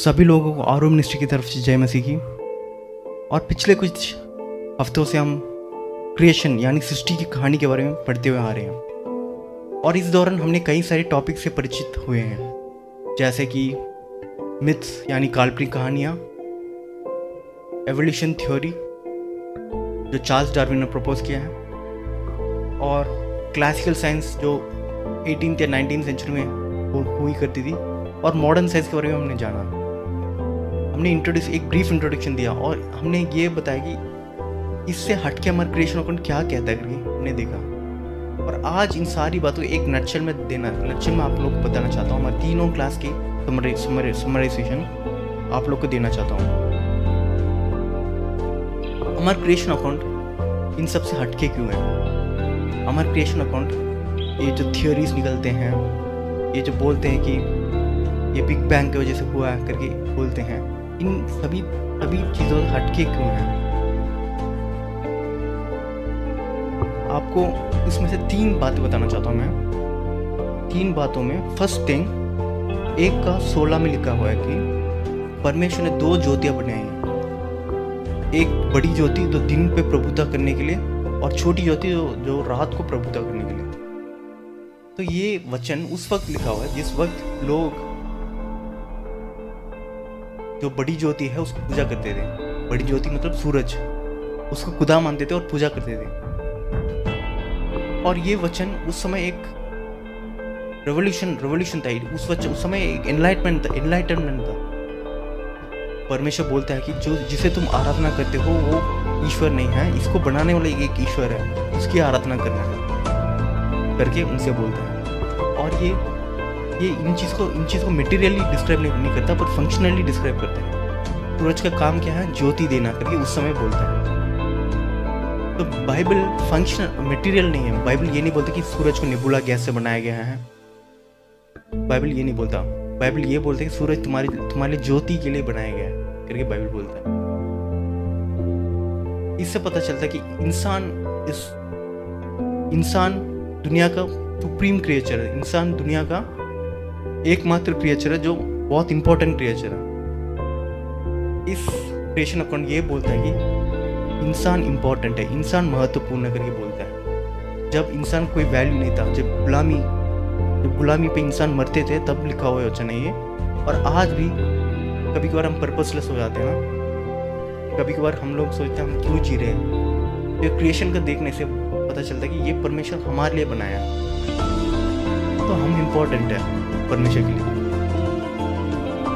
सभी लोगों को आरो मिनिस्ट्री की तरफ से जय मसीह की। और पिछले कुछ हफ्तों से हम क्रिएशन यानी सृष्टि की कहानी के बारे में पढ़ते हुए आ रहे हैं और इस दौरान हमने कई सारे टॉपिक से परिचित हुए हैं, जैसे कि मिथ्स यानी काल्पनिक कहानियाँ, एवोल्यूशन थ्योरी जो चार्ल्स डार्विन ने प्रपोज किया है, और क्लासिकल साइंस जो 18th या 19th सेंचुरी में हुई करती थी, और मॉडर्न साइंस के बारे में हमने जाना। हमने एक ब्रीफ इंट्रोडक्शन दिया और हमने ये बताया कि इससे हटके हमारा क्रिएशन अकाउंट क्या कहता है करके हमने देखा। और आज इन सारी बातों को एक नटशेल में आप लोग को बताना चाहता हूँ। मैं तीनों क्लास की समराइजेशन आप लोग को देना चाहता हूँ। हमारा क्रिएशन अकाउंट इन सब से हटके क्यों है? हमारा क्रिएशन अकाउंट ये जो थियोरीज निकलते हैं, ये जो बोलते हैं कि ये बिग बैंग की वजह से हुआ करके बोलते हैं, इन सभी चीज़ों से हटके क्यों है? आपको इसमें से 3 बातें बताना चाहता हूँ मैं। 3 बातों में फर्स्ट थिंग, 1 का 16 में लिखा हुआ है कि परमेश्वर ने 2 ज्योतियाँ बनाई हैं। एक बड़ी ज्योति जो दिन पे प्रभुता करने के लिए, और छोटी ज्योति जो रात को प्रभुता करने के लिए। तो ये वचन उस वक्त लिखा हुआ है जिस वक्त लोग जो बड़ी ज्योति है उसको पूजा करते थे। बड़ी ज्योति मतलब सूरज, उसको खुदा मानते थे और पूजा करते थे। और ये वचन उस समय एक रेवोल्यूशन था। उस समय एक एनलाइटमेंट था। परमेश्वर बोलता है कि जो जिसे तुम आराधना करते हो वो ईश्वर नहीं है, इसको बनाने वाला एक ईश्वर है, उसकी आराधना करना है करके उनसे बोलता है। और ये इन चीज़ को मटेरियली डिस्क्राइब नहीं करता, पर फंक्शनली डिस्क्राइब करता है। सूरज का काम क्या है? ज्योति देना करके उस समय बोलता है। तो बाइबल फंक्शनल मटेरियल नहीं है। बाइबल ये नहीं बोलता कि सूरज को नेबुला गैस से बनाया गया है। बाइबल ये नहीं बोलता। बाइबल ये बोलता है कि सूरज तुम्हारे ज्योति के लिए बनाया गया है करके बाइबल बोलता है। इससे पता चलता है कि इंसान दुनिया का सुप्रीम क्रिएचर है। इंसान दुनिया का एकमात्र क्रिएचर है जो बहुत इंपॉर्टेंट क्रिएचर है। इस क्रिएशन अकाउंट ये बोलता है कि इंसान इंपॉर्टेंट है, इंसान महत्वपूर्ण करके बोलता है। जब इंसान कोई वैल्यू नहीं था, जब गुलामी पे इंसान मरते थे, तब लिखा हुआ वचन है ये। और आज भी कभी कभार हम पर्पसलेस हो जाते हैं ना, कभी कभार हम लोग सोचते हैं हम क्यों जी रहे हैं। ये क्रिएशन को देखने से पता चलता है कि ये परमेश्वर हमारे लिए बनाया है, तो हम इम्पोर्टेंट है परमेश्वर के लिए।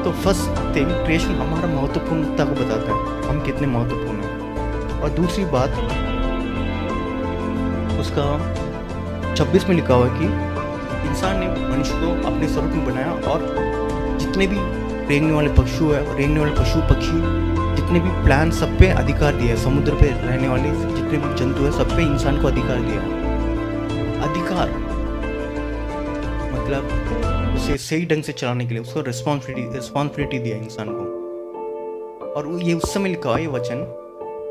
तो फर्स्ट थिंग, क्रिएशन हमारा महत्वपूर्णता को बताता है, हम कितने महत्वपूर्ण हैं। और दूसरी बात, उसका 26 में लिखा हुआ है कि इंसान ने मनुष्य को अपने स्वरूप में बनाया, और जितने भी रेंगने वाले पशु पक्षी, जितने भी प्लांट, सब पे अधिकार दिया है। समुद्र पे रहने वाले जितने भी जंतु हैं, सब पे इंसान को अधिकार दिया है। अधिकार मतलब उसे सही ढंग से चलाने के लिए उसको रिस्पॉन्सिबिलिटी दिया इंसान को। और ये उस समय लिखा हुआ है ये वचन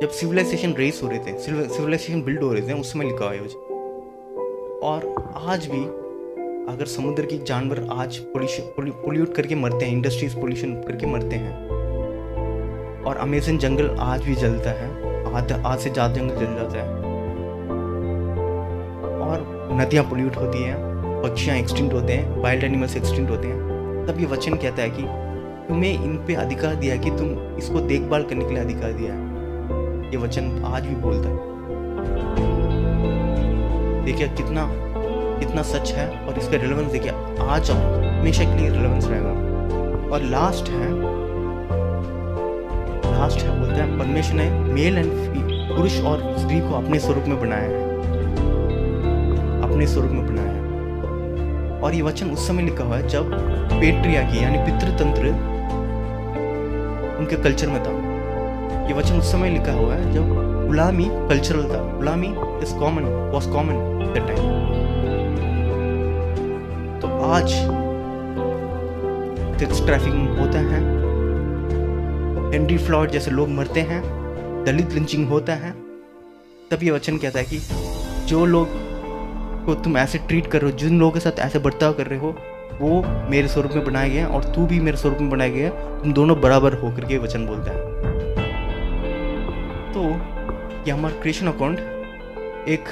जब सिविलाइजेशन रेस हो रहे थे, सिविलाइजेशन बिल्ड हो रहे थे, उस समय लिखा हुआ है वचन। और आज भी अगर समुद्र की जानवर आज पोल्यूट करके मरते हैं, इंडस्ट्रीज पोल्यूशन करके मरते हैं, और अमेज़न जंगल आज भी जलता है, आज से ज़्यादा जंगल जल जाता है, और नदियाँ पोल्यूट होती हैं, पक्षियाँ एक्सटिंक्ट होते हैं, वाइल्ड एनिमल्स एक्सटिंक्ट होते हैं, तब ये वचन कहता है कि तुम्हें इन पे अधिकार दिया, कि तुम इसको देखभाल करने के लिए अधिकार दिया है। ये वचन आज भी बोलता है। देखिए कितना सच है, और इसका रिलेवेंस देखिए आज और हमेशा के लिए रिलेवेंस रहेगा। और लास्ट है बोलता है परमेश्वर ने मेल एंड पुरुष और स्त्री को अपने स्वरूप में बनाया है, अपने स्वरूप में बनाया है। और ये वचन उस समय लिखा हुआ है जब पेट्रियार्की यानी पितृतंत्र उनके कल्चर में था। ये वचन उस समय लिखा हुआ है जब गुलामी कल्चरल था। गुलामी was common that time। तो आज सेक्स ट्रैफिकिंग होता है, हेनरी फ्लॉयड जैसे लोग मरते हैं, दलित लिंचिंग होता है, तब ये वचन कहता है कि जो लोग को तुम ऐसे ट्रीट कर रहे हो, जिन लोगों के साथ ऐसे बर्ताव कर रहे हो, वो मेरे स्वरूप में बनाया गया है और तू भी मेरे स्वरूप में बनाया गया है, तुम दोनों बराबर होकर के वचन बोलते हैं। तो ये हमारा क्रिएशन अकाउंट एक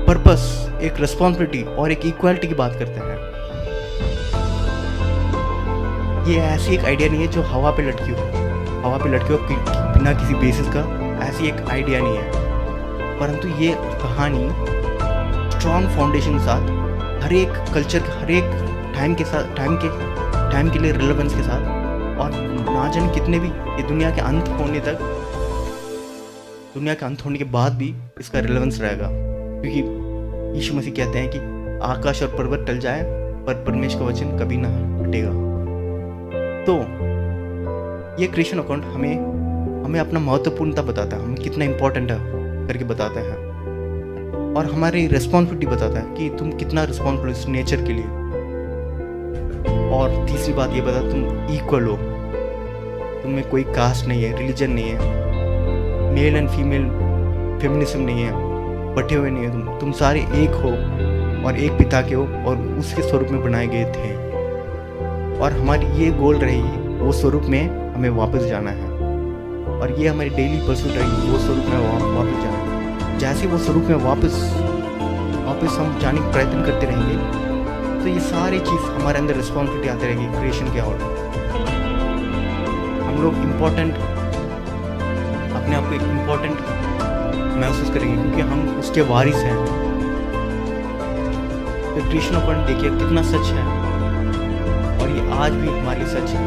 पर्पस, एक रिस्पॉन्सिबिलिटी और एक इक्वालिटी की बात करते हैं। ये ऐसी एक आइडिया नहीं है जो हवा पे लटकी हो, बिना किसी बेसिस का, ऐसी एक आइडिया नहीं है। परंतु ये कहानी स्ट्रॉन्ग फाउंडेशन के साथ, हर एक कल्चर, हर एक टाइम के साथ, टाइम के लिए रिलेवेंस के साथ, और ना जाने कितने भी ये दुनिया के अंत होने के बाद भी इसका रिलेवेंस रहेगा। क्योंकि यीशु मसीह कहते हैं कि आकाश और पर्वत टल जाए पर परमेश्वर का वचन कभी ना हटेगा। तो ये क्रिएशन अकाउंट हमें अपना महत्वपूर्णता बताता है, हमें कितना इम्पोर्टेंट है करके बताता है, और हमारी रिस्पॉन्सिबिलिटी बताता है कि तुम कितना रिस्पॉन्सिबल इस नेचर के लिए। और तीसरी बात ये बताता तुम इक्वल हो, तुम्हें कोई कास्ट नहीं है, रिलीजन नहीं है, मेल एंड फीमेल फेमिनिज्म नहीं है, बटे हुए नहीं है, तुम सारे एक हो और एक पिता के हो और उसके स्वरूप में बनाए गए थे। और हमारी ये गोल रहेगी वो स्वरूप में हमें वापस जाना है, और ये हमारी डेली परसूट रहेगी वो स्वरूप में वापस जाना है। जैसे वो स्वरूप में वापस हम जाने का प्रयत्न करते रहेंगे, तो ये सारी चीज़ हमारे अंदर रिस्पॉन्सिबिलिटी आती रहेगी क्रिएशन के। और हम लोग अपने आप को इम्पोर्टेंट महसूस करेंगे क्योंकि हम उसके वारिस हैं। तो क्रिएशन अकाउंट देखिए कितना सच है, और ये आज भी हमारे लिए सच है।